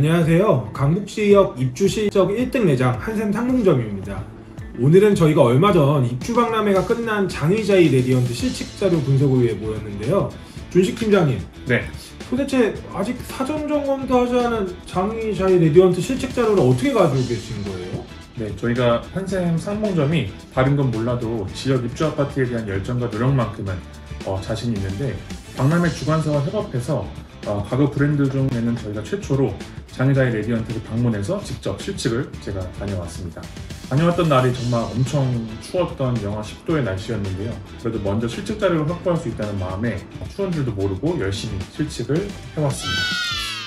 안녕하세요. 강북시역 입주 실적 1등 매장 한샘 상봉점입니다. 오늘은 저희가 얼마 전 입주 박람회가 끝난 장의자이 레디언트 실측자료 분석을 위해 모였는데요. 준식 팀장님, 네. 도대체 아직 사전 점검도 하지 않은 장의자이 레디언트 실측 자료를 어떻게 가지고 계신 거예요? 네, 저희가 한샘 상봉점이 다른 건 몰라도 지역 입주 아파트에 대한 열정과 노력만큼은 자신이 있는데, 박람회 주관사와 협업해서 가구 브랜드 중에는 저희가 최초로 장의자이 레디언트를 방문해서 직접 실측을 제가 다녀왔습니다. 다녀왔던 날이 정말 엄청 추웠던 영하 10도의 날씨였는데요. 그래도 먼저 실측 자료를 확보할 수 있다는 마음에 추운 줄도 모르고 열심히 실측을 해왔습니다.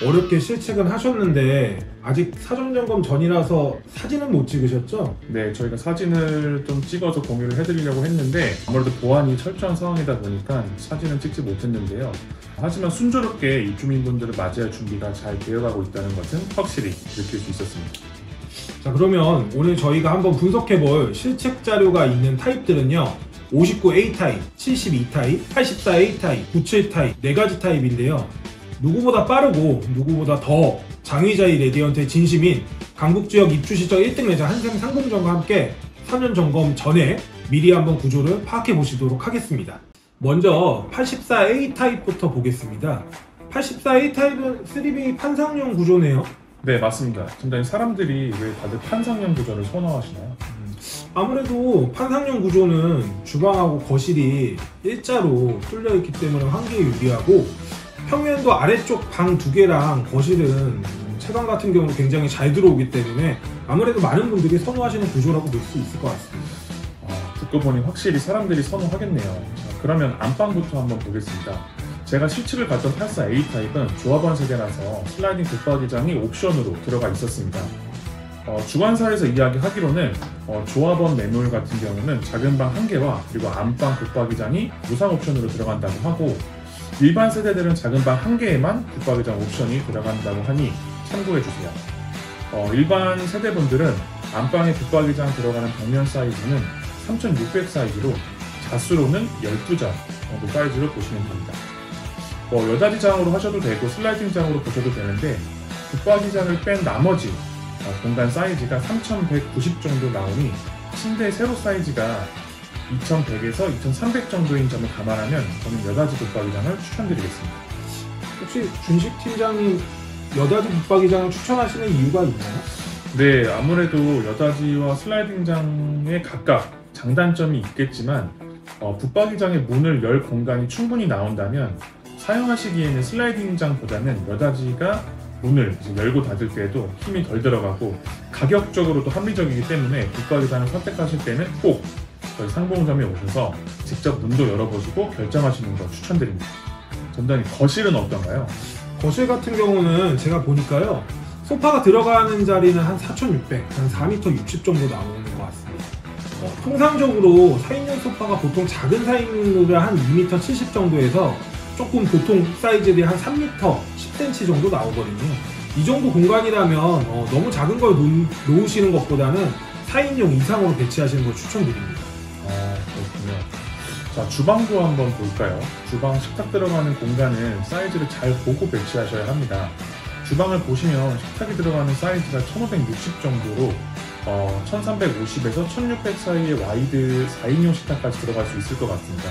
어렵게 실측은 하셨는데 아직 사전 점검 전이라서 사진은 못 찍으셨죠? 네, 저희가 사진을 좀 찍어서 공유를 해드리려고 했는데 아무래도 보안이 철저한 상황이다 보니까 사진은 찍지 못했는데요. 하지만 순조롭게 입주민분들을 맞이할 준비가 잘 되어가고 있다는 것은 확실히 느낄 수 있었습니다. 자, 그러면 오늘 저희가 한번 분석해볼 실측 자료가 있는 타입들은요, 59A 타입, 72 타입, 84A 타입, 97 타입 4가지 타입인데요. 누구보다 빠르고 누구보다 더 장의자이 레디언트의 진심인 강북지역 입주 실적 1등 매장 한샘 상봉점과 함께 사전 점검 전에 미리 한번 구조를 파악해 보시도록 하겠습니다. 먼저 84A 타입부터 보겠습니다. 84A 타입은 3B 판상용 구조네요. 네, 맞습니다. 팀장님, 사람들이 왜 다들 판상형 구조를 선호하시나요? 아무래도 판상용 구조는 주방하고 거실이 일자로 뚫려 있기 때문에 환기에 유리하고, 평면도 아래쪽 방 2개랑 거실은 채광 같은 경우는 굉장히 잘 들어오기 때문에 아무래도 많은 분들이 선호하시는 구조라고 볼 수 있을 것 같습니다. 듣고 보니 확실히 사람들이 선호하겠네요. 자, 그러면 안방부터 한번 보겠습니다. 제가 실측을 갔던 84A 타입은 조합원 세대라서 슬라이딩 붙박이장이 옵션으로 들어가 있었습니다. 주관사에서 이야기하기로는 조합원 매물 같은 경우는 작은 방 1개와 그리고 안방 붙박이장이 무상 옵션으로 들어간다고 하고, 일반 세대들은 작은 방 1개에만 붙박이장 옵션이 들어간다고 하니 참고해주세요. 일반 세대분들은 안방에 붙박이장 들어가는 벽면 사이즈는 3600 사이즈로 자수로는 12장 정도 사이즈로 보시면 됩니다. 여닫이장으로 하셔도 되고 슬라이딩장으로 보셔도 되는데, 붙박이장을 뺀 나머지 공간 사이즈가 3190 정도 나오니 침대 세로 사이즈가 2100에서 2300 정도인 점을 감안하면 저는 여닫이 붙박이장을 추천드리겠습니다. 혹시 준식 팀장님, 여닫이 붙박이장을 추천하시는 이유가 있나요? 네, 아무래도 여닫이와 슬라이딩장에 각각 장단점이 있겠지만 붙박이장의 문을 열 공간이 충분히 나온다면 사용하시기에는 슬라이딩장보다는 여닫이가 문을 열고 닫을 때에도 힘이 덜 들어가고 가격적으로도 합리적이기 때문에 붙박이장을 선택하실 때는 꼭 저희 상봉점에 오셔서 직접 문도 열어보시고 결정하시는 거 추천드립니다. 전단이 거실은 어떤가요? 거실 같은 경우는 제가 보니까요, 소파가 들어가는 자리는 한 4600, 한 4m 60 정도 나오는 것 같습니다. 통상적으로 4인용 소파가 보통 작은 4인용으로 한 2m 70 정도에서 조금 보통 사이즈들이 한 3m 10cm 정도 나오거든요. 이 정도 공간이라면 너무 작은 걸 놓으시는 것보다는 4인용 이상으로 배치하시는 걸 추천드립니다. 그렇군요. 자, 주방도 한번 볼까요? 주방 식탁 들어가는 공간은 사이즈를 잘 보고 배치하셔야 합니다. 주방을 보시면 식탁이 들어가는 사이즈가 1560 정도로 1350에서 1600 사이의 와이드 4인용 식탁까지 들어갈 수 있을 것 같습니다.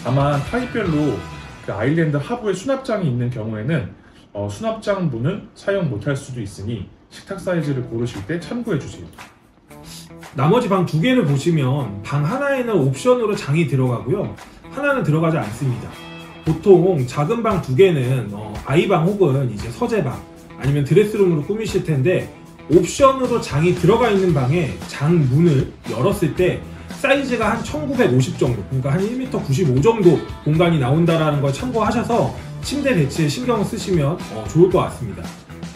다만 타입별로 그 아일랜드 하부에 수납장이 있는 경우에는 수납장 문은 사용 못할 수도 있으니 식탁 사이즈를 고르실 때 참고해주세요. 나머지 방 2개를 보시면 방 하나에는 옵션으로 장이 들어가고요, 하나는 들어가지 않습니다. 보통 작은 방 2개는 아이방 혹은 이제 서재방 아니면 드레스룸으로 꾸미실 텐데, 옵션으로 장이 들어가 있는 방에 장 문을 열었을 때 사이즈가 한 1950 정도, 그러니까 한 1m 95 정도 공간이 나온다는 걸 참고하셔서 침대 배치에 신경을 쓰시면 좋을 것 같습니다.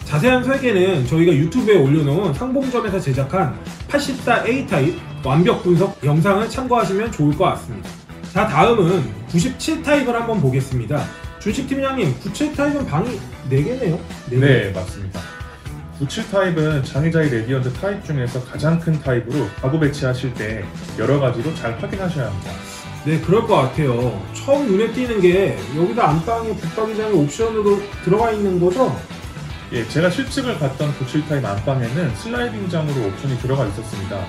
자세한 설계는 저희가 유튜브에 올려놓은 상봉점에서 제작한 84A 타입 완벽 분석 영상을 참고하시면 좋을 것 같습니다. 자, 다음은 97 타입을 한번 보겠습니다. 준식 팀장님, 97 타입은 방이 4개네요? 네, 맞습니다. 97 타입은 장의자이 레디언트 타입 중에서 가장 큰 타입으로 가구 배치하실 때 여러 가지로 잘 확인하셔야 합니다. 네, 그럴 것 같아요. 처음 눈에 띄는 게 여기다 안방에 붙박이장이 옵션으로 들어가 있는 거죠? 예, 제가 실측을 갔던 97타입 안방에는 슬라이딩 장으로 옵션이 들어가 있었습니다.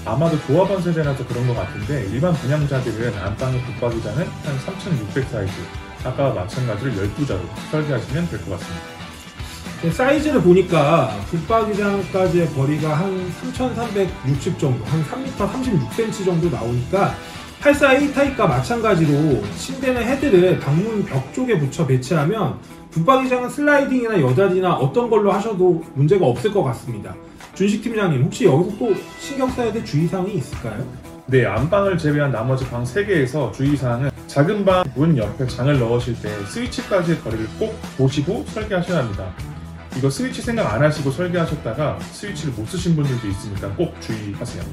아마도 조합원 세대라서 그런 것 같은데 일반 분양자들은 안방의 붙박이장은 한 3600 사이즈, 아까와 마찬가지로 12자로 설계하시면 될 것 같습니다. 사이즈를 보니까 붙박이장까지의 거리가 한 3360 정도, 한 3m 36cm 정도 나오니까 84A 타입과 마찬가지로 침대나 헤드를 방문 벽 쪽에 붙여 배치하면 붙박이장은 슬라이딩이나 여닫이나 어떤 걸로 하셔도 문제가 없을 것 같습니다. 준식 팀장님, 혹시 여기서 또 신경 써야 될 주의사항이 있을까요? 네, 안방을 제외한 나머지 방 3개에서 주의사항은 작은 방 문 옆에 장을 넣으실 때 스위치까지의 거리를 꼭 보시고 설계하셔야 합니다. 이거 스위치 생각 안 하시고 설계하셨다가 스위치를 못 쓰신 분들도 있으니까 꼭 주의하세요.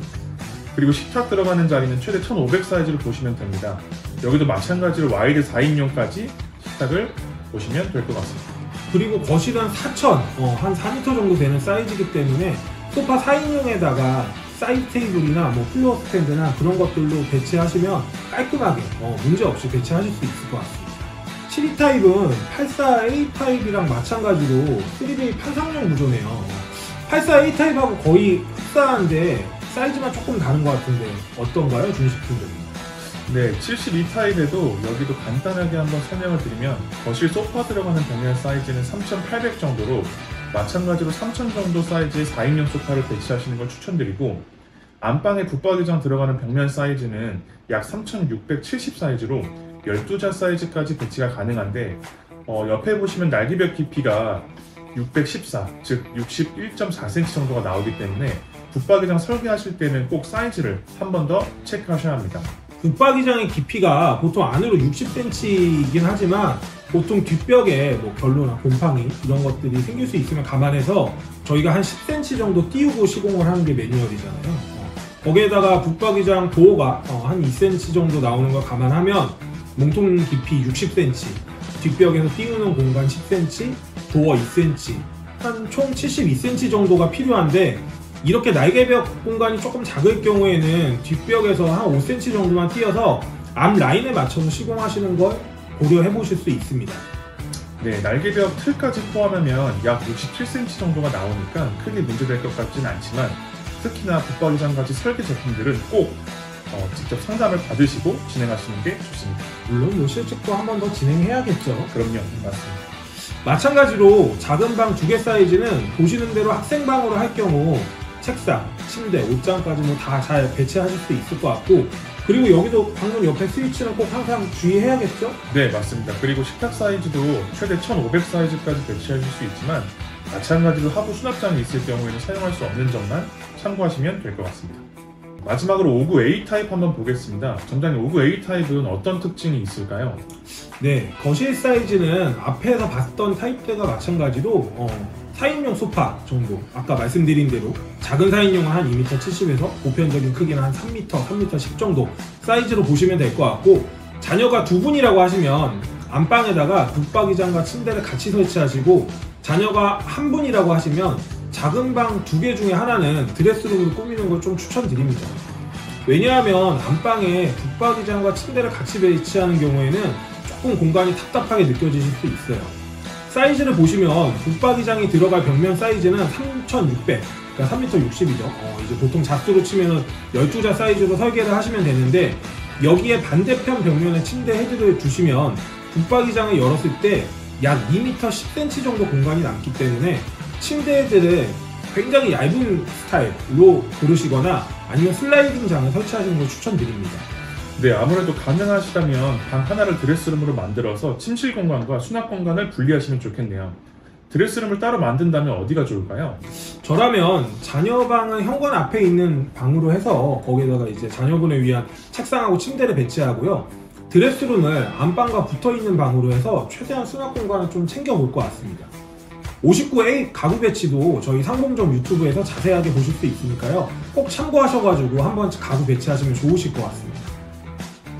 그리고 식탁 들어가는 자리는 최대 1500 사이즈로 보시면 됩니다. 여기도 마찬가지로 와이드 4인용까지 식탁을 보시면 될 것 같습니다. 그리고 거실은 4000, 한 4m 정도 되는 사이즈이기 때문에 소파 4인용에다가 사이드 테이블이나 뭐 플로어 스탠드나 그런 것들로 배치하시면 깔끔하게 문제없이 배치하실 수 있을 것 같습니다. 72 타입은 84A 타입이랑 마찬가지로 3베이 판상용 구조네요. 84A 타입하고 거의 흡사한데 사이즈만 조금 다른 것 같은데 어떤가요, 준식 팀장님? 네, 72 타입에도 여기도 간단하게 한번 설명을 드리면 거실 소파 들어가는 벽면 사이즈는 3800 정도로 마찬가지로 3000 정도 사이즈의 4인용 소파를 배치하시는 걸 추천드리고, 안방에 붙박이장 들어가는 벽면 사이즈는 약 3670 사이즈로 12자 사이즈까지 배치가 가능한데, 옆에 보시면 날개벽 깊이가 614, 즉 61.4cm 정도가 나오기 때문에 붙박이장 설계하실 때는 꼭 사이즈를 한 번 더 체크하셔야 합니다. 붙박이장의 깊이가 보통 안으로 60cm이긴 하지만 보통 뒷벽에 뭐 결로나 곰팡이 이런 것들이 생길 수 있으면 감안해서 저희가 한 10cm 정도 띄우고 시공을 하는 게 매뉴얼이잖아요. 거기에다가 붙박이장 도어가 한 2cm 정도 나오는 걸 감안하면 몸통 깊이 60cm, 뒷벽에서 띄우는 공간 10cm, 도어 2cm, 한 총 72cm 정도가 필요한데, 이렇게 날개벽 공간이 조금 작을 경우에는 뒷벽에서 한 5cm 정도만 띄어서 앞 라인에 맞춰서 시공하시는 걸 고려해 보실 수 있습니다. 네, 날개벽 틀까지 포함하면 약 67cm 정도가 나오니까 크게 문제될 것 같지는 않지만, 특히나 붙박이장 같이 설계 제품들은 꼭 직접 상담을 받으시고 진행하시는 게 좋습니다. 물론 뭐 실측도 한 번 더 진행해야겠죠. 그럼요, 맞습니다. 마찬가지로 작은 방 2개 사이즈는 보시는 대로 학생방으로 할 경우 책상, 침대, 옷장까지 뭐 다 잘 배치하실 수 있을 것 같고, 그리고 여기도 방문 옆에 스위치는 꼭 항상 주의해야겠죠? 네, 맞습니다. 그리고 식탁 사이즈도 최대 1500 사이즈까지 배치하실 수 있지만, 마찬가지로 하부 수납장이 있을 경우에는 사용할 수 없는 점만 참고하시면 될 것 같습니다. 마지막으로 59A 타입 한번 보겠습니다. 점장님, 59A 타입은 어떤 특징이 있을까요? 네, 거실 사이즈는 앞에서 봤던 타입들과 마찬가지로 4인용 소파 정도, 아까 말씀드린 대로 작은 4인용은 한 2m 70에서 보편적인 크기는 한 3m, 3m 10 정도 사이즈로 보시면 될 것 같고, 자녀가 2분이라고 하시면 안방에다가 붙박이장과 침대를 같이 설치하시고, 자녀가 1분이라고 하시면 작은 방 2개 중에 하나는 드레스룸으로 꾸미는 걸 좀 추천드립니다. 왜냐하면 안방에 붙박이장과 침대를 같이 배치하는 경우에는 조금 공간이 답답하게 느껴지실 수 있어요. 사이즈를 보시면 붙박이장이 들어갈 벽면 사이즈는 3600, 그러니까 3m 60이죠. 이제 보통 잡수로 치면 12자 사이즈로 설계를 하시면 되는데, 여기에 반대편 벽면에 침대 헤드를 두시면 붙박이장을 열었을 때 약 2m 10cm 정도 공간이 남기 때문에 침대 헤드를 굉장히 얇은 스타일로 고르시거나 아니면 슬라이딩 장을 설치하시는 걸 추천드립니다. 네, 아무래도 가능하시다면 방 하나를 드레스룸으로 만들어서 침실 공간과 수납 공간을 분리하시면 좋겠네요. 드레스룸을 따로 만든다면 어디가 좋을까요? 저라면 자녀방은 현관 앞에 있는 방으로 해서 거기에다가 이제 자녀분을 위한 책상하고 침대를 배치하고요. 드레스룸을 안방과 붙어있는 방으로 해서 최대한 수납 공간을 좀 챙겨볼 것 같습니다. 59A 가구 배치도 저희 상봉점 유튜브에서 자세하게 보실 수 있으니까요. 꼭 참고하셔가지고 한번 가구 배치하시면 좋으실 것 같습니다.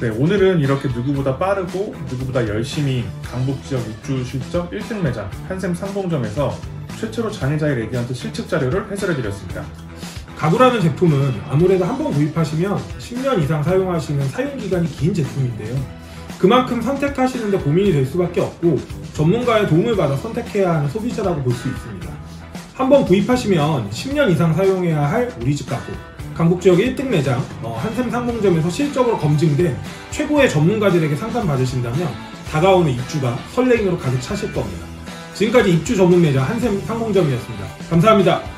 네, 오늘은 이렇게 누구보다 빠르고 누구보다 열심히 강북지역 입주 실적 1등 매장 한샘 상봉점에서 최초로 장애자의 레디언트 실측 자료를 해설해드렸습니다. 가구라는 제품은 아무래도 한번 구입하시면 10년 이상 사용하시는 사용기간이 긴 제품인데요. 그만큼 선택하시는데 고민이 될 수밖에 없고 전문가의 도움을 받아 선택해야 하는 소비자라고 볼 수 있습니다. 한번 구입하시면 10년 이상 사용해야 할 우리집 가구, 강북 지역 1등 매장 한샘 상봉점에서 실적으로 검증된 최고의 전문가들에게 상담받으신다면 다가오는 입주가 설레임으로 가득 차실 겁니다. 지금까지 입주 전문 매장 한샘 상봉점이었습니다. 감사합니다.